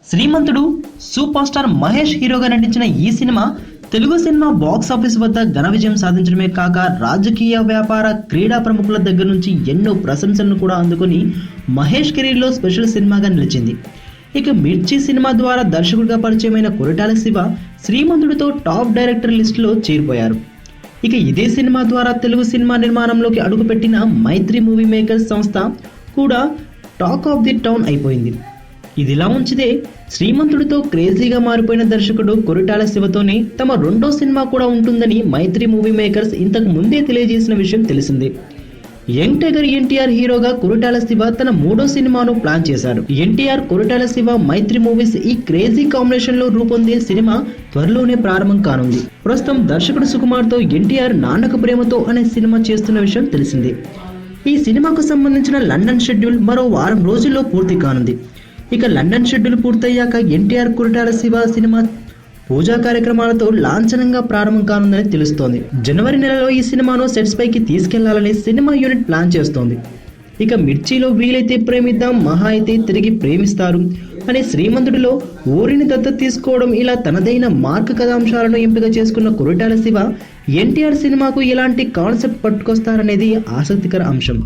శ్రీమంతుడు super star Mahesh హీరోగా నటించిన ఈ cinema Telugu cinema box office వద్ద ఘన విజయం సాధించడమే కాక రాజకీయ వ్యాపార క్రీడా ప్రముఖుల దగ్గర నుంచి ఎన్నో ప్రశంసలను కూడా అందుకొని మహేష్ కెరీర్లో స్పెషల్ సినిమాగా నిలిచింది. ఇక మిర్చి సినిమా ద్వారా దర్శకుడిగా పరిచయమైన కొరటాల శివ శ్రీమంతుడితో టాప్ డైరెక్టర్ లిస్టులో చేరిపోయారు. ఇక ఇదే సినిమా ద్వారా తెలుగు సినిమా నిర్మాణంలోకి అడుగుపెట్టిన మైత్రి మూవీ మేకర్స్ సంస్థ కూడా టాక్ ఆఫ్ ది టౌన్ అయిపోయింది. ఇదిలా ఉంచితే శ్రీమంతుడితో క్రేజీగా మారిపోయిన దర్శకుడు కొరటాల శివతోనే తమ రెండో సినిమా కూడా ఉంటుందని మైత్రి మూవీ మేకర్స్ ఇంతకు ముందే తెలియజేసిన విషయం తెలిసిందే. యంగ్ టైగర్ ఎన్టీఆర్ హీరోగా కొరటాల శివ తన మూడో సినిమాను ప్లాన్ చేశారు. ఎన్టీఆర్, కొరటాల శివ, మైత్రి మూవీస్ ఈ క్రేజీ కాంబినేషన్ లో రూపొందే సినిమా త్వరలోనే ప్రారంభం కానుంది. ప్రస్తుతం దర్శకుడు సుకుమార్తో ఎన్టీఆర్ నాన్నకు ప్రేమతో అనే సినిమా చేస్తున్న విషయం తెలిసిందే. ఈ సినిమాకు సంబంధించిన లండన్ షెడ్యూల్ మరో వారం రోజుల్లో పూర్తి కానుంది. ఇక లండన్ షెడ్యూల్ పూర్తయ్యాక ఎన్టీఆర్, కొరటాల శివ సినిమా పూజా కార్యక్రమాలతో లాంఛనంగా ప్రారంభం కానుందని తెలుస్తోంది. జనవరి నెలలో ఈ సినిమాను సెట్స్ పైకి తీసుకెళ్లాలని సినిమా యూనిట్ ప్లాన్ చేస్తోంది. ఇక మిర్చిలో వీలైతే ప్రేమిద్దాం, మహా అయితే తిరిగి ప్రేమిస్తారు అనే శ్రీమంతుడిలో ఊరిని దత్తత తీసుకోవడం ఇలా తనదైన మార్క్ కథాంశాలను ఎంపిక చేసుకున్న కొరటాల శివ ఎన్టీఆర్ సినిమాకు ఎలాంటి కాన్సెప్ట్ పట్టుకొస్తారనేది ఆసక్తికర అంశం.